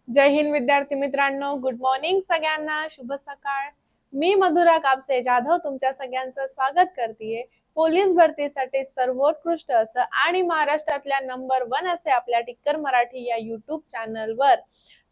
जय हिंद विद्यार्थी मित्रांनो, good morning सगळ्यांना, शुभ सकाळ. मी मधुरा कापसे जाधव तुमच्या सगळ्यांचं स्वागत करतेय. पोलीस भरतीसाठी सर्वोत्कृष्ट असं आणि महाराष्ट्रातल्या नंबर 1 असे आपल्या टिक्कर मराठी या युट्यूब चॅनलवर.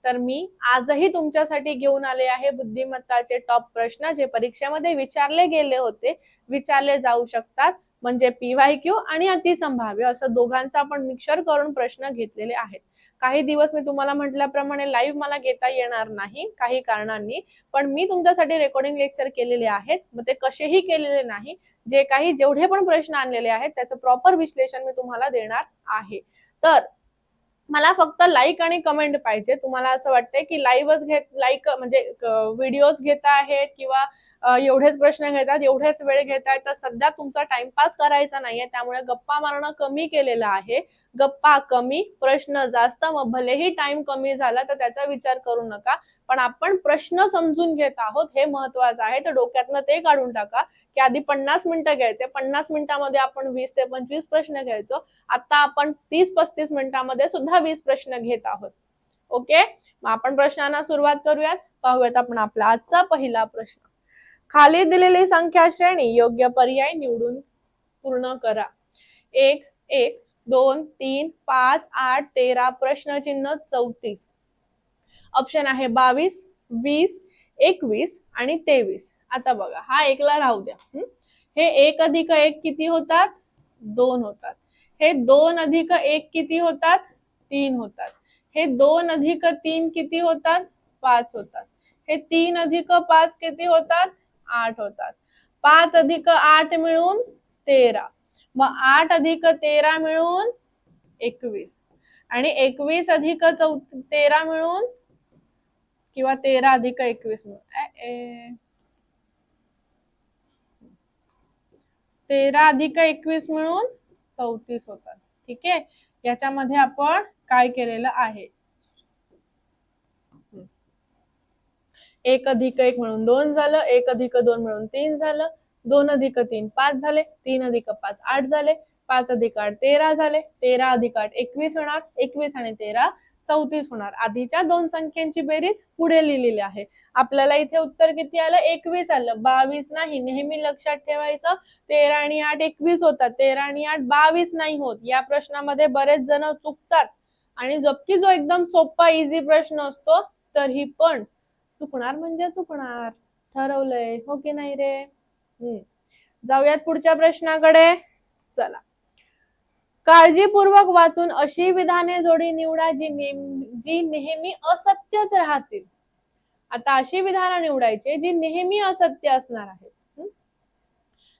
तर मी आजही तुमच्यासाठी घेऊन आले आहे बुद्धिमत्ताचे टॉप प्रश्न जे परीक्षेमध्ये विचारले गेले होते, विचारले जाऊ शकतात. म्हणजे PYQ आणि अतिसंभाव्य असं दोघांचा आपण मिक्सर करून प्रश्न घेतलेले आहेत. काही दिवस मी तुम्हाला म्हटल्याप्रमाणे लाईव्ह मला घेता येणार नाही काही कारणांनी, पण मी तुमच्यासाठी रेकॉर्डिंग लेक्चर केलेले आहेत. मग ते कसेही केलेले नाही, जेवढे पण प्रश्न आणलेले आहेत त्याचं प्रॉपर विश्लेषण मी तुम्हाला देणार आहे. तर मला फक्त लाईक आणि कमेंट पाहिजे. तुम्हाला असं वाटतंय की लाईक म्हणजे व्हिडिओज घेत आहेत किंवा एवढेच प्रश्न घेतात, एवढेच वेळ घेताय, तर सध्या तुमचा टाइमपास करायचा नाहीये, त्यामुळे गप्पा मारणं कमी केलेलं आहे. गप्पा कमी, प्रश्न जास्त. मग भलेही टाइम कमी झाला तर त्याचा विचार करू नका, पण आपण प्रश्न समजून घेत आहोत हे महत्वाचं आहे. तर डोक्यातनं ते काढून टाका की आधी 50 मिनिटं घ्यायचे, 50 मिनिटांमध्ये आपण 20 ते 25 प्रश्न घ्यायचो. आता आपण 30-35 मिनिटांमध्ये सुद्धा 20 प्रश्न घेत आहोत. ओके, मग आपण प्रश्नांना सुरुवात करूयात. पाहूयात आपण आपला आजचा पहिला प्रश्न. खाली दिलेली संख्या श्रेणी योग्य पर्याय निवडून पूर्ण करा. 1, 1, 2, 3, 5, 8, 13, प्रश्नचिन्ह 34. ऑप्शन आहे 22, 20, 21 आणि 23. आता बघा, हा एकला राहू द्या. हे 1 अधिक 1 किती होतात? 2 होतात. हे 2 अधिक 1 किती होतात? 3 होतात. हे 2 अधिक 3 किती होतात? 5 होतात. हे 3 अधिक 5 किती होतात? 8 होतात. 5 अधिक 8 मिळून 13. मग 8 अधिक 13 मिळून 21 आणि 21 अधिक 13 मिळून किंवा 13 अधिक 21 मिळून 13 अधिक 21 मिळून 34 होतात. ठीक आहे, याच्यामध्ये आपण काय केलेलं आहे? 1 अधिक 1 मिळून 2 झालं, 1 अधिक 2 मिळून 3 झालं, 2 अधिक 3 5 झाले, 3 अधिक 5 8 झाले, 5 अधिक 8 13 झाले, 13 अधिक 8 21 होणार, 21 आणि 13 34 होणार. आधीच्या दोन संख्यांची बेरीज पुढे लिहिलेली आहे. आपल्याला इथे उत्तर किती आलं? 21 आलं, 22 नाही. नेहमी लक्षात ठेवायचं, 13 आणि 8 21 होतात, 13 आणि 8 22 नाही होत. या प्रश्नामध्ये बरेच जण चुकतात आणि जबकि जो एकदम सोपा इझी प्रश्न असतो तरी पण चुकणार म्हणजे चुकणार, ठरवलंय, हो की नाही रे? जाऊयात पुढच्या प्रश्नाकडे. चला, काळजीपूर्वक वाचून अशी विधाने जोडी निवडा जी नेहमी असत्यच राहतील. आता अशी विधानं निवडायची जी नेहमी असत्य असणार आहेत.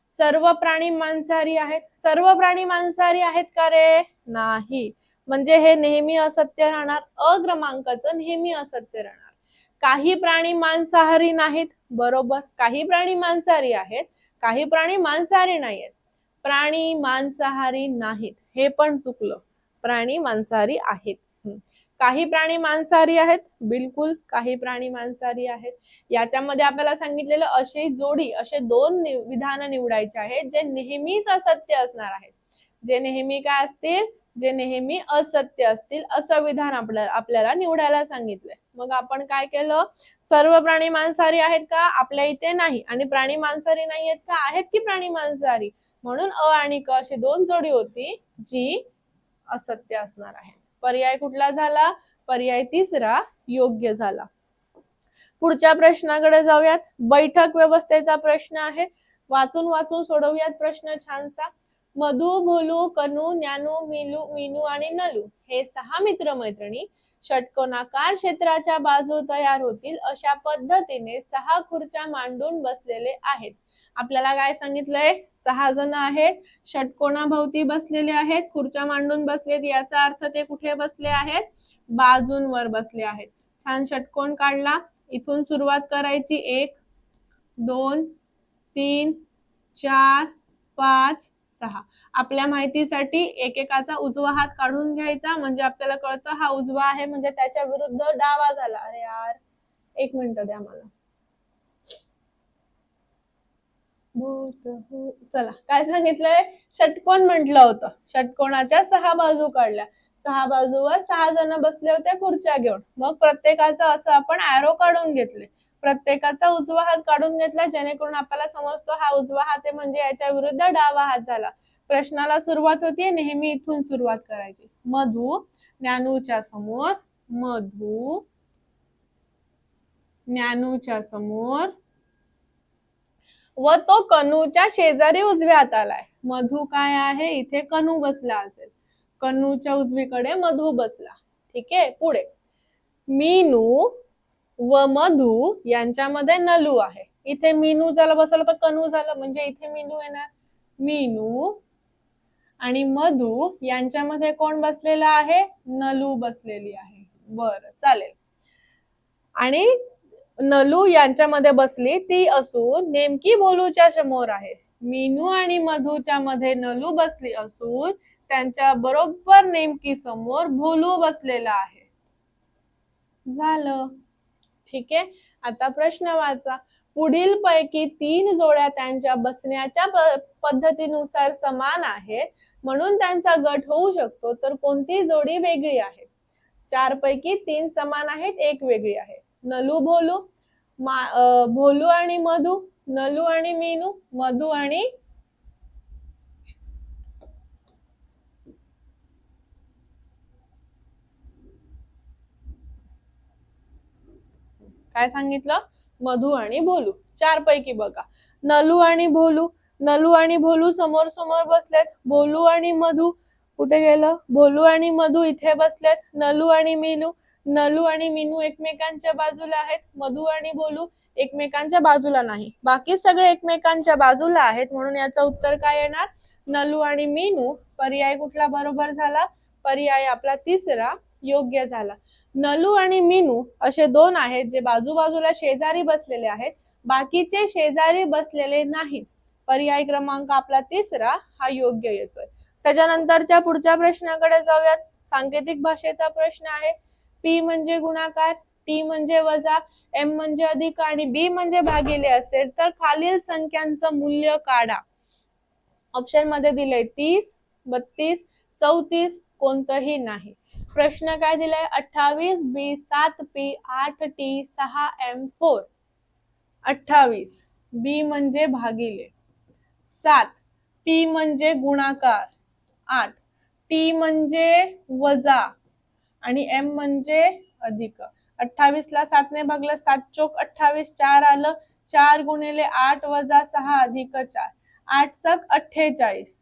सर्व प्राणी मांसाहारी आहेत. सर्व प्राणी मांसाहारी आहेत का रे? नाही, म्हणजे हे नेहमी असत्य राहणार. अ क्रमांकाचं नेहमी असत्य राहणार. काही प्राणी मांसाहारी नाहीत, बरोबर. काही प्राणी मांसाहारी आहेत, काही प्राणी मांसाहारी नाहीत. प्राणी मांसाहारी नाहीत हे पण चुकलं, प्राणी मांसाहारी आहेत. काही प्राणी मांसाहारी आहेत, बिलकुल काही प्राणी मांसाहारी आहेत. याच्यामध्ये आपल्याला सांगितलेलं अशी जोडी, असे दोन विधान निवडायचे आहेत जे नेहमीच असत्य असणार आहेत. जे नेहमी काय असतील? जे नेहमी असत्य असतील असं विधान आपल्याला निवडायला सांगितलंय. मग आपण काय केलं? सर्व प्राणी मांसाहारी आहेत का? आपल्या इथे नाही. आणि प्राणी मांसाहारी नाही आहेत का? आहेत की प्राणी मांसाहारी. म्हणून अ आणि क अशी दोन जोडी होती जी असत्य असणार आहे. पर्याय कुठला झाला? पर्याय तिसरा योग्य झाला. पुढच्या प्रश्नाकडे जाऊयात. बैठक व्यवस्थेचा प्रश्न आहे. वाचून वाचून सोडवूयात प्रश्न छानसा. मधु, भोलू, कनू, ज्ञानू, मीनू आणि नलू हे 6 मित्रमैत्रिणी षटकोनाकार क्षेत्राच्या बाजू तयार होतील अशा पद्धतीने 6 खुर्च्या मांडून बसलेले आहेत. आपल्याला काय सांगितलंय? 6 जण आहेत, षटकोनाभोवती बसलेले आहेत, खुर्च्या मांडून बसलेत. याचा अर्थ ते कुठे बसले आहेत? बाजूंवर बसले आहेत. छान षटकोन काढला. इथून सुरुवात करायची. 1 2 3 4 5 6. आपल्या माहितीसाठी एकेकाचा उजवा हात काढून घ्यायचा, म्हणजे आपल्याला कळतं हा उजवा आहे म्हणजे त्याच्या विरुद्ध डावा झाला. अरे यार, 1 मिनिट द्या मला. चला, काय सांगितलंय? षटकोन म्हटलं होतं. षटकोनाच्या 6 बाजू काढल्या. 6 बाजूवर 6 जण बसले होते खुर्च्या घेऊन. मग प्रत्येकाचं असं आपण ॲरो काढून घेतले. प्रत्येकाचा उजवा हात काढून घेतला जेणेकरून आपल्याला समजतो हा उजवा हात आहे म्हणजे याच्या विरुद्ध डावा हात झाला. प्रश्नाला सुरुवात होतीये, नेहमी इथून सुरुवात करायची. मधु ज्ञानूच्या समोर, मधु ज्ञानूच्या समोर व तो कनूच्या शेजारी उजव्या हाताला आहे. मधु काय आहे, इथे कनू बसला असेल, कनूच्या उजवीकडे मधु बसला. ठीक आहे. पुढे मीनू व मधु यांच्यामध्ये नलू आहे. इथे मीनू झालं बसवलं तर कनू झालं म्हणजे इथे मीनू येणार. मीनू आणि मधु यांच्यामध्ये कोण बसलेला आहे, नलू बसलेली आहे. बरं चालेल. आणि नलू यांच्यामध्ये बसली ती असून नेमकी भोलूच्या समोर आहे. मीनू आणि मधुच्या मध्ये नलू बसली असून त्यांच्या बरोबर नेमकी समोर भोलू बसलेला आहे. झालं. ठीक आहे. आता प्रश्न वाचा. पुढील पैकी 3 जोड्या त्यांच्या बसण्याच्या पद्धतीनुसार समान आहेत म्हणून त्यांचा गट होऊ शकतो, तर कोणती जोडी वेगळी आहे? 4 पैकी 3 समान आहेत, 1 वेगळी आहे. नलू भोलू, भोलू आणि मधु, नलू आणि मीनू, मधु आणि काय सांगितलं, मधु आणि भोलू. 4 पैकी बघा, नलू आणि भोलू, नलू आणि भोलू समोर समोर बसलेत. भोलू आणि मधु कुठे गेलं, भोलू आणि मधु इथे बसलेत. नलू आणि मीनू, नलू आणि मीनू एकमेकांच्या बाजूला आहेत. मधु आणि भोलू एकमेकांच्या बाजूला नाही, बाकी सगळे एकमेकांच्या बाजूला आहेत म्हणून याचं उत्तर काय येणार, नलू आणि मीनू. पर्याय कुठला बरोबर झाला, पर्याय आपला तिसरा योग्य झाला. नलू आणि मीनू असे 2 आहेत जे बाजूबाजूला शेजारी बसलेले आहेत, बाकीचे शेजारी बसलेले नाहीत. पर्याय क्रमांक आपला तिसरा हा योग्य येतोय. त्याच्यानंतरच्या पुढच्या प्रश्नाकडे जाऊयात. सांकेतिक भाषेचा प्रश्न आहे. पी म्हणजे गुणाकार, टी म्हणजे वजा, एम म्हणजे अधिक आणि बी म्हणजे भागिले असेल तर खालील संख्यांचं मूल्य काढा. ऑप्शन मध्ये दिलंय 30, 32, 34, कोणतंही नाही. प्रश्न काय दिलाय, 28 बी 7 पी 8 टी 6 एम 4. 28 बी म्हणजे भागिले, 7 पी म्हणजे गुणाकार, 8 टी म्हणजे वजा आणि एम म्हणजे अधिक. 28 ला 7 ने भागलं, 7 चोक 28, 4 आलं, 4 गुणिले 8 वजा 6 अधिक 4, 8 सक 48.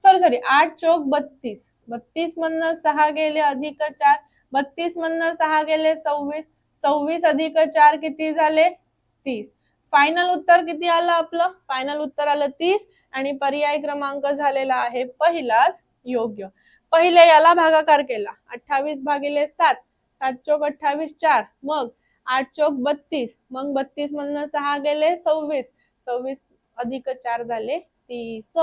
सॉरी 8 चोक 32, 32 मधनं 6 गेले अधिक 4, 32 मधनं 6 गेले 26, 26 अधिक 4 किती झाले, 30. फायनल उत्तर किती आलं आपलं, फायनल उत्तर आलं 30 आणि पर्याय क्रमांक झालेला आहे पहिलाच योग्य. पहिले याला भागाकार केला, 28 भागिले 7, 7 चोक 28 4, मग 8 चोक 32, मग 32 मधनं 6 गेले 26, 26 अधिक 4 झाले 30.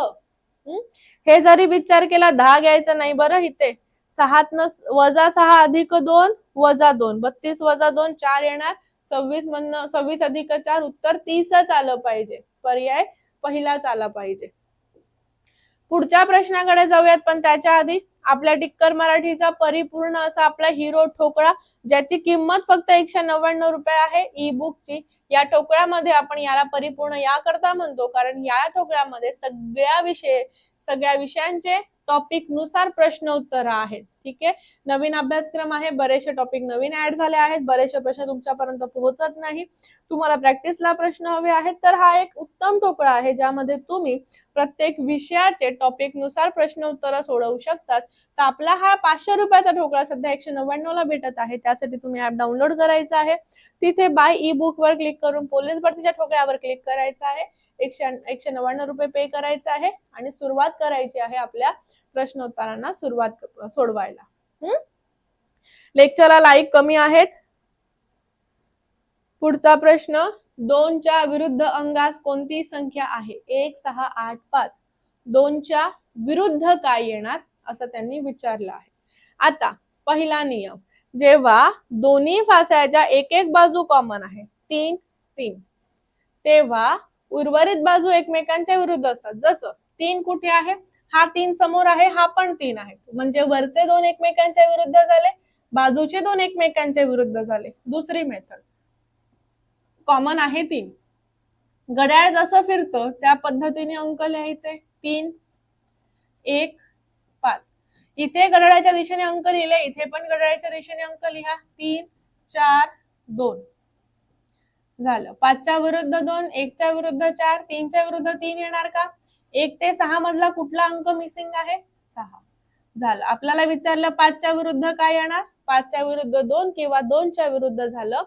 हे जरी विचार केला 10 घ्यायचं नाही बरं, इथे 6 वजा 6 अधिक 2 वजा 2, 32 वजा 2 4 येणार, 26 मधनं 26 अधिक 4 उत्तर 30च आलं पाहिजे. पर्याय पहिलाच आला पाहिजे. पुढच्या प्रश्नाकडे जाऊयात, पण त्याच्या आधी आपल्या टिक्कर मराठीचा परिपूर्ण असा आपला हिरो ठोकळा, ज्याची किंमत फक्त 199 रुपये आहे ई बुकची. या ठोकळ्यामध्ये आपण याला परिपूर्ण याकरता म्हणतो कारण या ठोकळ्यामध्ये सगळ्या विषयांचे टॉपिक नुसार प्रश्न उत्तर आहेत. ठीक आहे. नवीन अभ्यासक्रम आहे, बरेचसे टॉपिक नवीन ऍड झाले आहेत, बरेचसे प्रश्न तुमच्यापर्यंत पोहोचत नाही. तुम्हाला प्रॅक्टिसला प्रश्न हवे आहेत तर हा एक उत्तम ठोकळा आहे ज्यामध्ये तुम्ही प्रत्येक विषयाचे टॉपिक नुसार प्रश्न उत्तर सोडवू शकतात. तर आपला हा 500 रुपयाचा ठोकळा सध्या 199 ला भेटत आहे. त्यासाठी तुम्ही ऍप डाउनलोड करायचं आहे. तिथे बाय ई बुक वर क्लिक करून पोलीस भरतीच्या ठोकळ्यावर क्लिक करायचं आहे. 199 रुपये पे करायचे आहे आणि सुरुवात करायची आहे आपल्या प्रश्नोत्तरांना सोडवायला. लेक्चरला लाईक कमी आहेत. पुढचा प्रश्न, 2च्या विरुद्ध अंगास कोणती संख्या आहे? 1 6 8 5. 2च्या विरुद्ध काय येणार असं त्यांनी विचारलं आहे. आता पहिला नियम, जेव्हा दोन्ही फास्याच्या एक बाजू कॉमन आहे 3 3, तेव्हा उर्वरित बाजू एकमेकांच्या विरुद्ध असतात. जसं 3 कुठे आहे, हा 3 समोर आहे, हा पण 3 आहे, म्हणजे वरचे 2 एकमेकांच्या विरुद्ध झाले, बाजूचे 2 एकमेकांच्या विरुद्ध झाले. दुसरी मेथड कॉमन आहे 3. घड्याळ जसं फिरतं त्या पद्धतीने अंक लिहायचे. 3 1 5. इथे घड्याळाच्या दिशेने अंक लिहिले, इथे पण घड्याळाच्या दिशेने अंक लिहा. 3 4 2 झालं. 5च्या विरुद्ध 2, 1च्या विरुद्ध 4, 3च्या विरुद्ध 3 येणार का? 1 ते 6 मधला कुठला अंक मिसिंग आहे? 6 झालं. आपल्याला विचारलं 5च्या विरुद्ध काय येणार? 5च्या विरुद्ध 2 किंवा 2च्या विरुद्ध झालं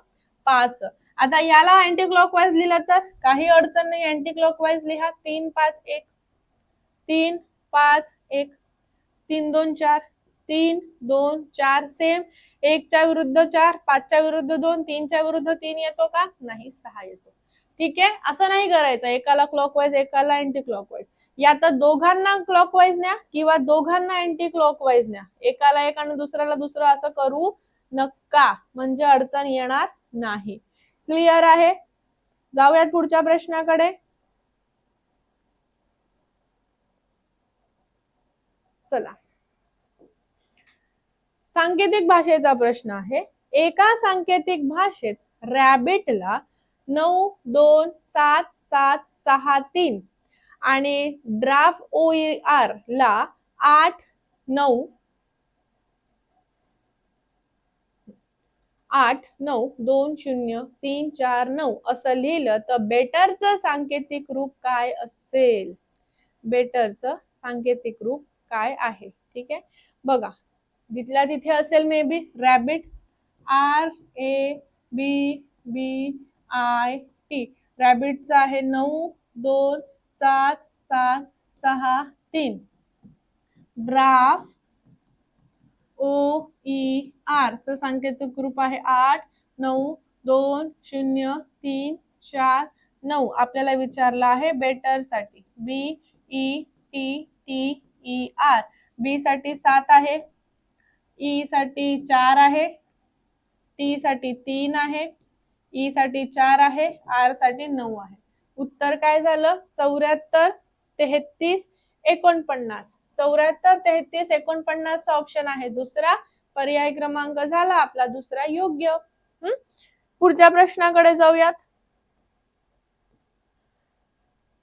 5. आता याला अँटी क्लॉकवाईज लिहिलं तर काही अडचण नाही, अँटी क्लॉकवाईज लिहा. 3 5 1 3 5 1 3 2 4 3 2 4 सेम. 1च्या विरुद्ध 4, 5च्या विरुद्ध 2, 3च्या विरुद्ध 3 येतो का? नाही, 6 येतो. ठीक आहे, असं नाही करायचं एकाला क्लॉकवाईज एकाला अँटी क्लॉकवाईज. या तर दोघांना क्लॉकवाईज न्या किंवा दोघांना अँटी क्लॉकवाईज न्या. एकाला एक आणि दुसऱ्याला दुसरं असं करू नका, म्हणजे अडचण येणार नाही. क्लिअर आहे? जाऊयात पुढच्या प्रश्नाकडे. चला, सांकेतिक भाषेचा प्रश्न आहे. एका सांकेतिक भाषेत रॅबिटला 9 2 7 7 6 3 आणि ड्राफ OER ला 8 9 2 0 3 4 9 असं लिहिलं तर बेटरचं सांकेतिक रूप काय असेल? बेटरचं सांकेतिक रूप काय आहे? ठीक आहे, बघा, जिथल्या तिथे असेल मे बी रॅबिट, RABBIT. रॅबिटचं आहे 9 2 7 7 6 3. ड्राफ OER चं सांकेतिक रूप आहे 8 9 2 0 3 4 9. आपल्याला विचारलं आहे बेटर साठी. BETTER. बी साठी 7 आहे, ई साठी 4 आहे, टी साठी 3 आहे, ई साठी 4 आहे, आर साठी 9 आहे. उत्तर काय झालं? 74 33 49. 74 33 49 ऑप्शन आहे दुसरा. पर्याय क्रमांक झाला आपला दुसरा योग्य. पुढच्या प्रश्नाकडे जाऊयात.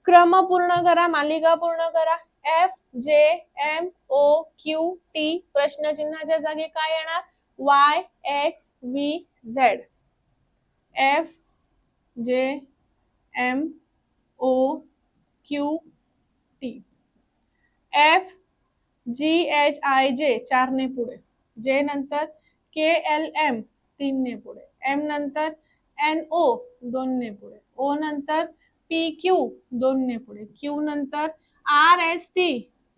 क्रम पूर्ण करा, मालिका पूर्ण करा. FJMOQT प्रश्नचिन्हाच्या जागी काय येणार? YXVZ. FJMOQT. FGHIJ 4 ने पुढे, J नंतर KLM 3 ने पुढे, M नंतर NO 2 ने पुढे, O नंतर PQ 2 ने पुढे, Q नंतर RST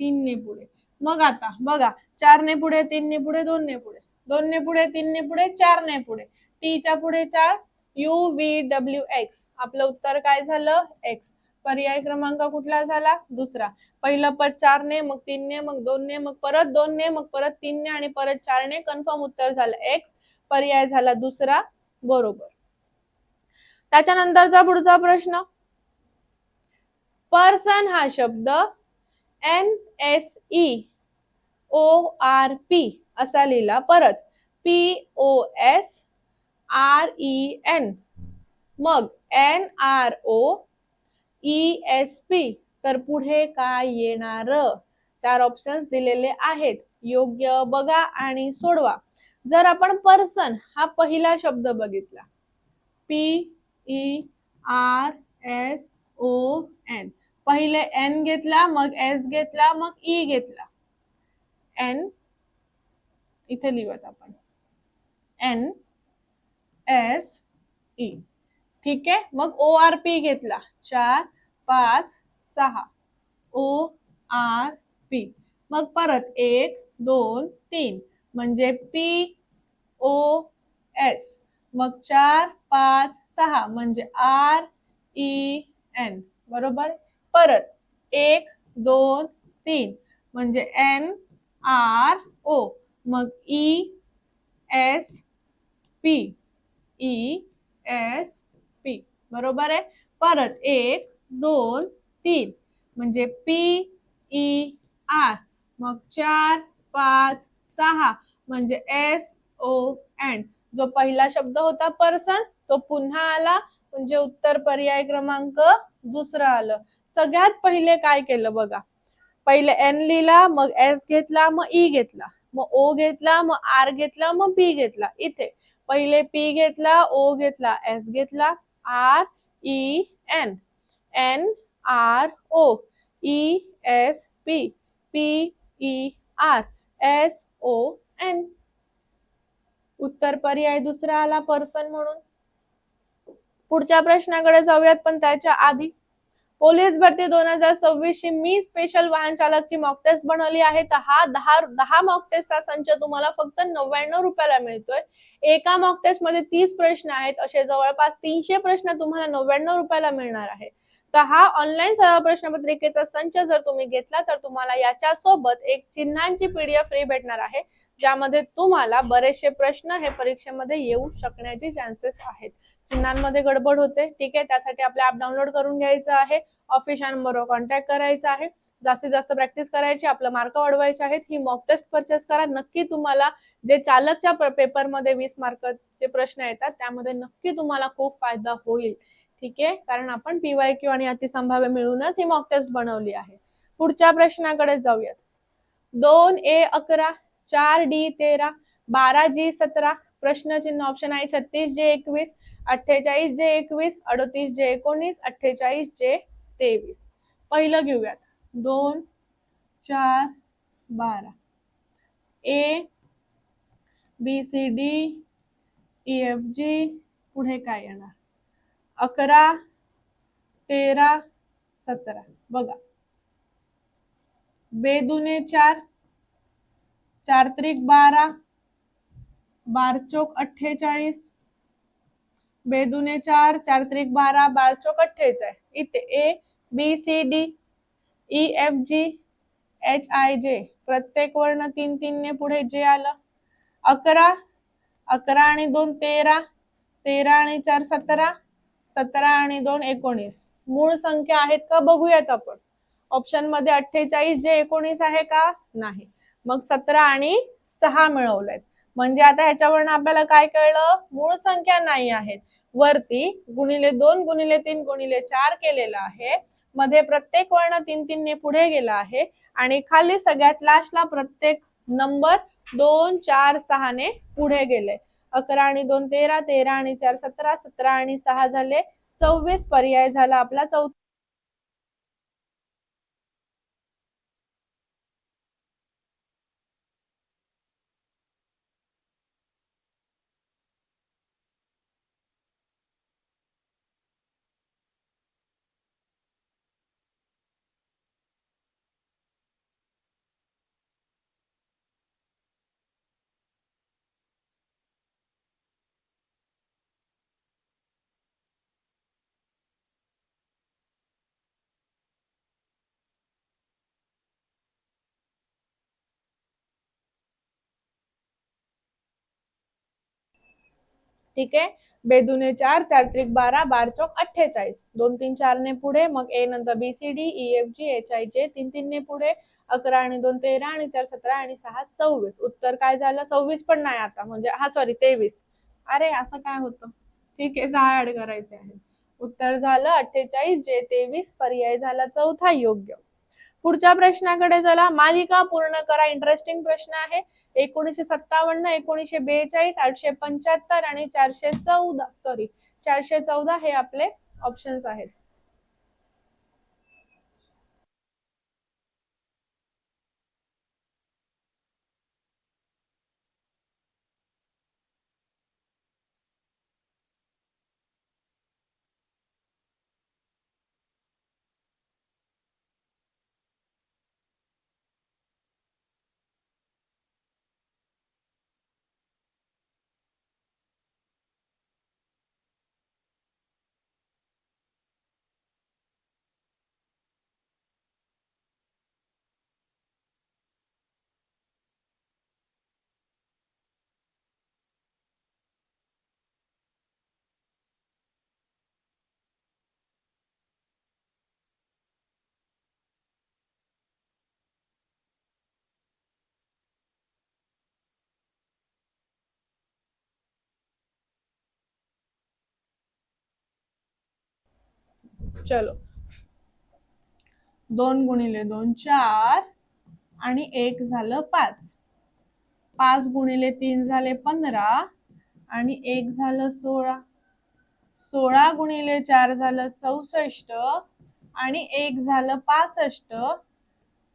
3 ने पुढे. मग आता बघा, 4 ने पुढे, 3 ने पुढे, 2 ने पुढे, 2 ने पुढे, 3 ने पुढे, 4 ने पुढे, T च्या पुढे 4, UVWX. आपलं उत्तर काय झालं? X. पर्याय क्रमांक कुठला झाला? दुसरा. पहिलं पद 4 ने, मग 3 ने, मग 2 ने, मग परत 2 ने, मग परत 3 ने आणि परत 4 ने. कन्फर्म उत्तर झालं X. पर्याय झाला दुसरा बरोबर. त्याच्यानंतरचा पुढचा प्रश्न. पर्सन हा शब्द NSEORP असा लिहिला, परत POSREN, मग NROESP, तर पुढे काय येणार? 4 ऑप्शन्स दिलेले आहेत, योग्य बघा आणि सोडवा. जर आपण पर्सन हा पहिला शब्द बघितला, PERSON, पहिले N घेतला, मग S घेतला, मग E घेतला. N इथे लिहूयात आपण, NSE. ठीक आहे, मग ORP घेतला, 4 5 6 ORP, मग परत 1 2 3 म्हणजे POS, मग 4 5 6 म्हणजे REN. बरोबर. परत 1 2 3 म्हणजे NRO, मग ESP. बरोबर आहे. परत 1 2 3 म्हणजे PESP. आर, मग 4, 5, 6 म्हणजे SON. जो पहिला शब्द होता पर्सन तो पुन्हा आला, म्हणजे उत्तर पर्याय क्रमांक दुसरं आलं. सगळ्यात पहिले काय केलं बघा, पहिले एन लिहिला, मग एस घेतला, मग ई घेतला, मग ओ घेतला, मग आर घेतला, मग बी घेतला. इथे पहिले पी घेतला, ओ घेतला, एस घेतला, R E N, N R O, E S P, P E R, S O N. उत्तर पर्याय दुसरा आला पर्सन म्हणून. पुढच्या प्रश्नाकडे जाऊयात, पण त्याच्या आधी पोलीस भरती 2026 ची मी स्पेशल वाहन चालकची मॉक टेस्ट बनवली आहे. तर हा 10 मॉक टेस्टचा संच तुम्हाला फक्त 99 रुपयाला मिळतोय. एका मॉक टेस्ट मध्ये 30 प्रश्न आहेत, असे जवळपास 300 प्रश्न तुम्हाला 99 रुपयाला मिळणार आहे. तर हा ऑनलाईन सराव प्रश्नपत्रिकेचा संच जर तुम्ही घेतला तर तुम्हाला याच्या सोबत एक चिन्हांची पीडीएफ फ्री भेटणार आहे, ज्यामध्ये तुम्हाला बरेचसे प्रश्न हे परीक्षेमध्ये येऊ शकण्याचे चान्सेस आहेत. चिन्हांमध्ये गडबड होते, ठीक आहे, त्यासाठी आपले ऍप डाउनलोड करून घ्यायचं आहे, ऑफिशियल नंबरवर कॉन्टॅक्ट करायचा आहे, जास्तीत जास्त प्रॅक्टिस करायची, आपलं मार्क वाढवायचे आहेत. ही मॉक टेस्ट परचेस करा. नक्की तुम्हाला जे चालकच्या पेपरमध्ये 20 मार्कचे प्रश्न येतात त्यामध्ये नक्की तुम्हाला खूप फायदा होईल, ठीक आहे, कारण आपण PYQ आणि अतिसंभाव्य मिळूनच ही मॉक टेस्ट बनवली आहे. पुढच्या प्रश्नाकडे जाऊयात. 2A11, 4D13, 12G17, प्रश्नचिन्ह ऑप्शन आहे 36J21, 48J21, 38J19, 48J23. पहिलं घेऊयात. 2, 4, 12. A BCDEFG, पुढे काय येणार? 11, 13, 17. बघा, 2 दूने 4, 4 त्रिक 12, 12 चौक 48, 2 दूने 4, 4 त्रिक 12, 12 चौक 48. इथे ABCDEFG HIJ, प्रत्येक वर्ण 3 ने पुढे जे आलं. 11, 11 आणि 2 13, 13 आणि 4 17, 17 आणि 2 19. मूळ संख्या आहेत का बघूयात आपण. ऑप्शन मध्ये 48J19 आहे का? नाही. मग 17 आणि 6 मिळवलेत. म्हणजे आता ह्याच्यावरून आपल्याला काय कळलं? मूळ संख्या नाही आहेत. वरती गुणिले 2 गुणिले 3 गुणिले 4 केलेला आहे, मध्ये प्रत्येक वर्ण 3 ने पुढे गेला आहे, आणि खाली सगळ्यात लास्टला प्रत्येक नंबर 2 4 6 ने पुढे गेले. 11 आणि 2 13, 13 आणि 4 17, 17 आणि 6 झाले 26. पर्याय झाला आपला चौथा. ठीक आहे, 2 दूने 4, 4 त्रिक 12, 12 चौक 48, 2 3 4 ने पुढे, मग ए नंतर BCDEFG HIJ 3 ने पुढे, 11 आणि 2 13 आणि 4 17 आणि 6 26. उत्तर काय झालं? 26 पण नाही आता, म्हणजे हा सॉरी 23. अरे असं काय होतं? ठीक आहे, 6 ऍड करायचे आहे. उत्तर झालं 48J23. पर्याय झाला चौथा योग्य. पुढच्या प्रश्नाकडे चला. मालिका पूर्ण करा. इंटरेस्टिंग प्रश्न आहे. 1957, 1942, 875 आणि 414. सॉरी 414 हे आपले ऑप्शन्स आहेत. चलो 2 गुणिले 2 4 आणि 1 झालं 5. 5 गुणिले 3 झाले 15 आणि 1 झालं 16. 16 गुणिले 4 झालं 64 आणि 1 झालं 65.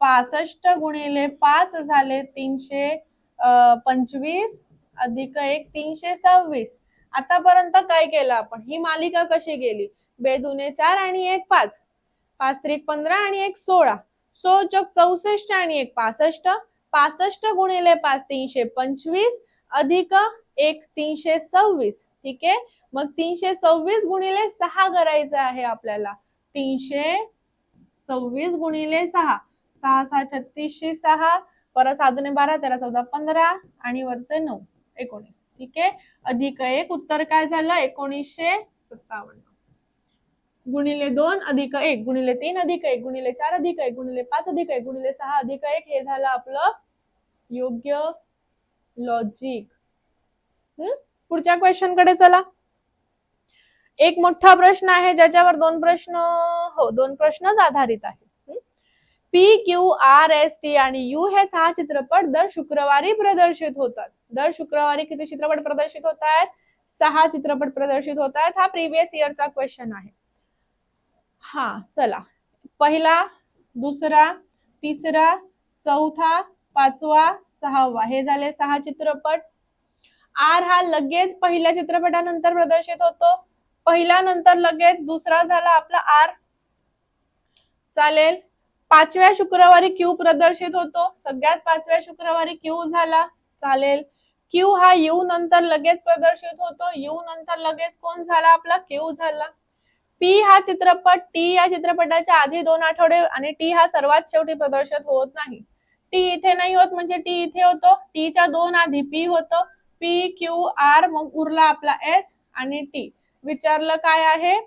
65 गुणिले 5 झाले 325 अधिक 1 326. आतापर्यंत काय केलं आपण? ही मालिका कशी गेली? 2 दुने 4 आणि 1 5. 5 त्रिक 15 आणि 1 16. 16 चौक 64 आणि 1 65. 65 गुणिले 5 325 अधिक 1 326. ठीक आहे, मग 326 गुणिले 6 करायचं आहे आपल्याला. 326 गुणिले 6. 6 6 36 6 परत 7 दुने 12 13 14 15 आणि वरचे 9 19. ठीक आहे, अधिक 1 उत्तर काय झालं? 1957. गुणिले 2 अधिक 1 गुणिले 3 अधिक 1 गुणिले 4 अधिक 1 गुणिले 5 अधिक 1 गुणिले 6 अधिक 1 हे झालं आपलं योग्य लॉजिक. पुढच्या क्वेश्चन कडे चला. एक मोठा प्रश्न आहे ज्याच्यावर दोन प्रश्नच आधारित आहे. P Q R S T आणि यू हे 6 चित्रपट दर शुक्रवारी प्रदर्शित होतात. दर शुक्रवारी किती चित्रपट प्रदर्शित होत आहेत? 6 चित्रपट प्रदर्शित होत आहेत. हा प्रिव्हियस इयरचा क्वेश्चन आहे. हा चला, पहिला, दुसरा, तिसरा, चौथा, पाचवा, 6वा हे झाले 6 चित्रपट. आर हा लगेच पहिल्या चित्रपटानंतर प्रदर्शित होतो. पहिला नंतर लगेच दुसरा झाला आपला आर. चालेल. 5व्या शुक्रवारी क्यू प्रदर्शित होतो. सगळ्यात 5व्या शुक्रवारी क्यू झाला. चालेल. क्यू हा यू नंतर लगेच प्रदर्शित होतो. यू नंतर लगेच कोण झाला? आपला क्यू झाला. पी हा चित्रपट टी या चित्रपटाच्या आधी 2 आठवडे आणि टी हा सर्वात शेवटी प्रदर्शित होत नाही. टी इथे नाही होत म्हणजे टी इथे होतो. टीच्या 2 आधी पी होतं. पी क्यू आर मग उरला आपला एस आणि टी. विचारलं काय आहे?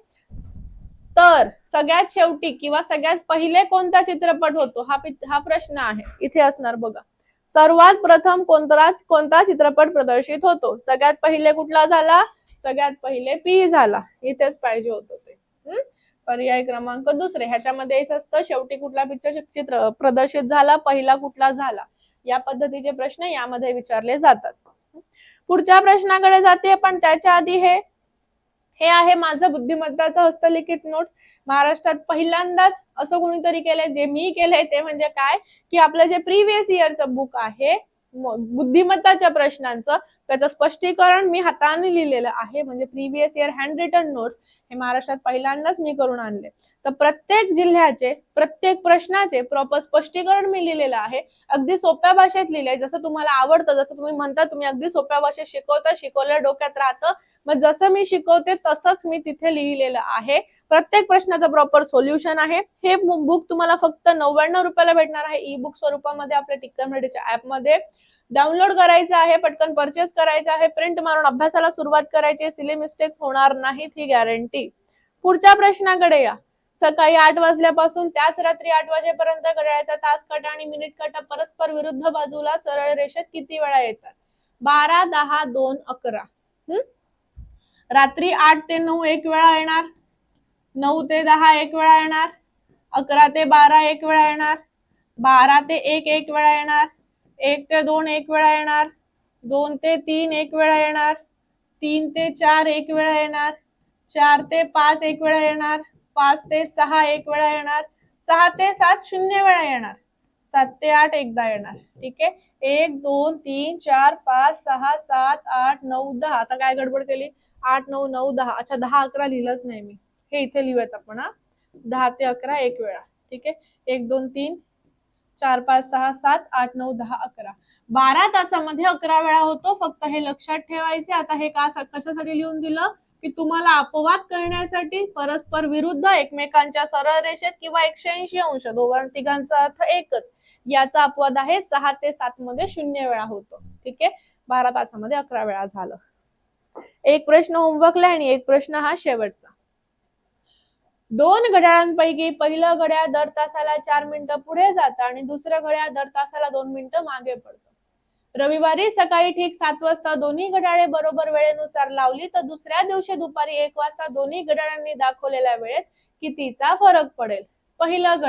तर सगळ्यात शेवटी किंवा सगळ्यात पहिले कोणता चित्रपट होतो हा प्रश्न आहे. इथे असणार बघा. सर्वात प्रथम कोणता चित्रपट प्रदर्शित होतो? सगळ्यात पहिले कुठला झाला? सगळ्यात पहिले पी झाला. इथेच पाहिजे होतं ते. पर्याय क्रमांक दुसरे. ह्याच्यामध्ये हेच असतं, शेवटी कुठला पिक्चर चित्र प्रदर्शित झाला, पहिला कुठला झाला. या पद्धतीचे प्रश्न यामध्ये विचारले जातात. पुढच्या प्रश्नाकडे जाते पण त्याच्या आधी हे आहे माझं बुद्धिमत्ताचं हस्तलिखित नोट्स. महाराष्ट्रात पहिल्यांदाच असं कोणीतरी केलंय. जे मी केलंय ते म्हणजे काय की आपलं जे प्रिव्हियस इयरचं बुक आहे बुद्धिमत्ताच्या प्रश्नांचं, त्याचं स्पष्टीकरण मी हाताने लिहिलेलं आहे. म्हणजे previous year hand written notes हे महाराष्ट्रात पहिल्यांदाच मी करून आणले. तर प्रत्येक जिल्ह्याचे प्रत्येक प्रश्नाचे प्रॉपर स्पष्टीकरण मी लिहिलेलं आहे. अगदी सोप्या भाषेत लिहिलंय. जसं तुम्हाला आवडतं, जसं तुम्ही म्हणता तुम्ही अगदी सोप्या भाषेत शिकवलं डोक्यात राहतं. मग जसं मी शिकवते तसंच मी तिथे लिहिलेलं आहे. प्रत्येक प्रश्नाचं प्रॉपर सोल्युशन आहे. हे बुक तुम्हाला फक्त 99 रुपयाला भेटणार आहे. ई बुक स्वरूपामध्ये आपल्या टिक्कर मराठीच्या ऍप मध्ये डाउनलोड करायचं आहे. पटकन परचेस करायचं आहे. प्रिंट मारून अभ्यासाला सुरुवात करायची. सिली मिस्टेक्स होणार नाहीत ही गॅरंटी. पुढच्या प्रश्नाकडे या. सकाळी 8 वाजल्यापासून त्याच रात्री 8 वाजेपर्यंत घड्याळाचा तास काटा आणि मिनिट काटा परस्पर विरुद्ध बाजूला सरळ रेषेत किती वेळा येतात? 12 10 2 11. रात्री 8 ते 9 एक वेळा येणार. 9 ते 10 एक वेळा येणार. 11 ते 12 एक वेळा येणार. 12 ते 1 एक वेळा येणार. 1 ते 2 एक वेळा येणार. 2 ते 3 एक वेळा येणार. 3 ते 4 एक वेळा येणार. 4 ते 5 एक वेळा येणार. 5 ते 6 एक वेळा येणार. 6 ते 7 शून्य वेळा येणार. 7 ते 8 एकदा येणार. ठीक आहे. 1 2 3 4 5 6 7 8 9 10. आता काय गडबड केली? 8 9 9 10. अच्छा 10 11 लिहिलंच नाही मी. हे इथे लिहूयात आपण. 10 ते 11 एक वेळा. ठीक आहे. 1 2 3 4 5 6 7 8 9 10 11. 12 तासामध्ये 11 वेळा होतो. फक्त हे लक्षात ठेवायचे. आता हे कशासाठी लिहून दिलं की तुम्हाला अपवाद करण्यासाठी. परस्पर विरुद्ध, एकमेकांच्या सरळ रेषेत किंवा 180 अंश तिघांचा अर्थ एकच. याचा अपवाद आहे. 6 ते 7 मध्ये शून्य वेळा होतो. ठीक आहे. 12 तासामध्ये 11 वेळा झालं. एक प्रश्न होमवर्कला आणि एक प्रश्न हा शेवटचा. 2 घड्याळांपैकी पहिलं घड्याळ दर तासाला 4 मिनिटं पुढे जातं आणि दुसरं घड्याळ दर तासाला 2 मिनिटं मागे पडतं. रविवारी सकाळी ठीक 7 वाजता दोन्ही घड्याळे बरोबर वेळेनुसार लावली तर दुसऱ्या दिवशी दुपारी 1 वाजता दोन्ही घड्याळांनी दाखवलेल्या वेळेत कितीचा फरक पडेल? पहिलं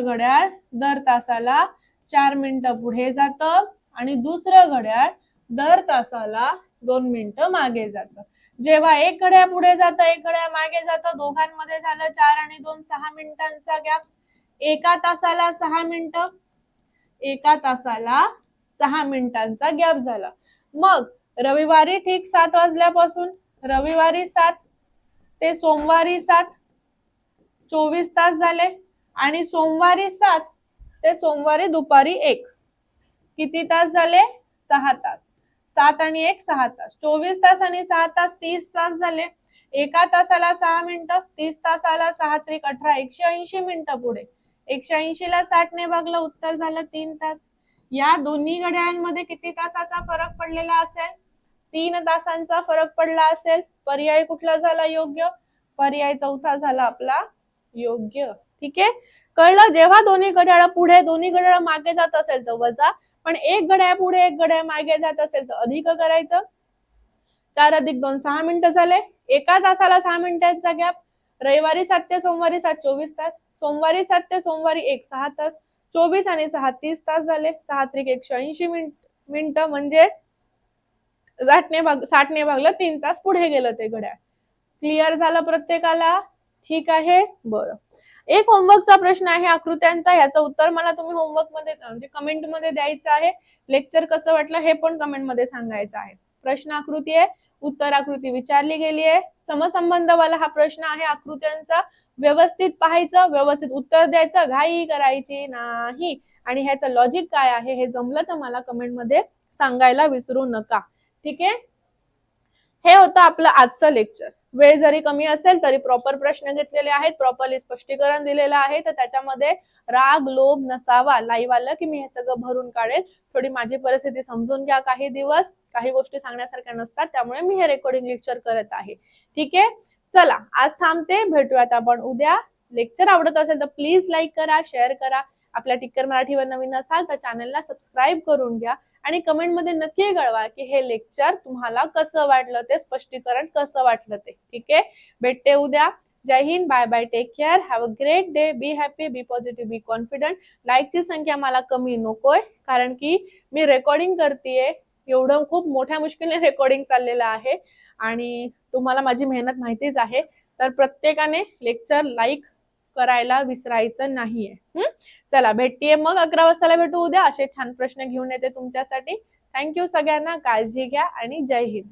घड्याळ दर तासाला 4 मिनिटं पुढे जातं आणि दुसरं घड्याळ दर तासाला 2 मिनिटं मागे जातं. जेव्हा एक घड्याळ पुढे जातं, एक घड्याळ मागे जातं, दोघांमध्ये झालं 4 आणि 2 6 मिनिटांचा गॅप. एका तासाला 6 मिनिटं, एका तासाला 6 मिनिटांचा गॅप झाला. मग रविवारी ठीक 7 वाजल्यापासून रविवारी 7 ते सोमवारी 7 24 तास झाले आणि सोमवारी 7 ते सोमवारी दुपारी 1 किती तास झाले? 6 तास. 7 आणि 1 6 तास. 24 तास आणि 6 तास 30 तास झाले. एका तासाला 6 मिनिटं, 30 तासाला 6 त्रिक 18 180 मिनिटं पुढे. 180 ला 60 ने भागलं, उत्तर झालं 3 तास. या दोन्ही घड्याळांमध्ये किती तासाचा फरक पडलेला असेल? 3 तासांचा फरक पडला असेल. पर्याय कुठला झाला योग्य? पर्याय चौथा झाला आपला योग्य. ठीक आहे, कळलं? जेव्हा दोन्ही घड्याळ पुढे दोन्ही घड्याळ मागे जात असेल तर वजा, पण एक घड्याळ पुढे एक घड्याळ मागे जात असेल तर अधिक करायचं. 4 अधिक 2 6 मिनिटं झाले. एका तासाला 6 मिनिटांचा गॅप. रविवारी 7 ते सोमवारी 7 24 तास. सोमवारी 7 ते सोमवारी 1 6 तास. 24 आणि 6 30 तास झाले. 6 त्रिक 180 मिनिटं म्हणजे 60 ने भागलं 3 तास पुढे गेलं ते घड्याळ. क्लिअर झालं प्रत्येकाला? ठीक आहे, बरं. एक होमवर्कचा प्रश्न आहे आकृत्यांचा. याचं उत्तर मला तुम्ही होमवर्क मध्ये म्हणजे कमेंट मध्ये द्यायचं आहे. लेक्चर कसं वाटलं हे पण कमेंट मध्ये सांगायचं आहे. प्रश्न आकृती आहे, उत्तर आकृती विचारली गेली आहे. समसंबंधवाला हा प्रश्न आहे आकृत्यांचा. व्यवस्थित पाहायचं, व्यवस्थित उत्तर द्यायचं, घाई करायची नाही. आणि ह्याचं लॉजिक काय आहे हे जमलं तर मला कमेंट मध्ये सांगायला विसरू नका. ठीक आहे, हे होतं आपलं आजचं लेक्चर. वेळ जरी कमी असेल तरी प्रॉपर प्रश्न घेतलेले आहेत, प्रॉपरली स्पष्टीकरण दिलेलं आहे, तर त्याच्यामध्ये राग लोभ नसावा. लाईव्ह आलं की मी हे सगळं भरून काढेल. थोडी माझी परिस्थिती समजून घ्या. काही दिवस काही गोष्टी सांगण्यासारख्या नसतात, त्यामुळे मी हे रेकॉर्डिंग लेक्चर करत आहे. ठीक आहे, चला आज थांबते, भेटूयात आपण उद्या. लेक्चर आवडत असेल तर प्लीज लाईक करा, शेअर करा. आपल्या टिक्कर मराठीवर नवीन असाल तर चॅनलला सबस्क्राईब करून घ्या आणि कमेंट मध्ये नक्की कळवा की हे लेक्चर तुम्हाला कसं वाटलं, ते स्पष्टीकरण कसं वाटलं ते. ठीक आहे, भेटते उद्या. Jai Hind, bye bye, take care, have a great day, be happy, be positive, be confident. लाईकची संख्या मला कमी नकोय, कारण की मी रेकॉर्डिंग करतेय. एवढं खूप मोठ्या मुश्किलने रेकॉर्डिंग चाललेलं आहे आणि तुम्हाला माझी मेहनत माहितीच आहे. तर प्रत्येकाने लेक्चर लाईक करायला विसरायचं नाहीये. चला भेटतीये मग 11 वाजता भेटू उद्या. असे छान प्रश्न घेऊन येते तुमच्यासाठी. थँक्यू सगळ्यांना, काळजी घ्या आणि जय हिंद.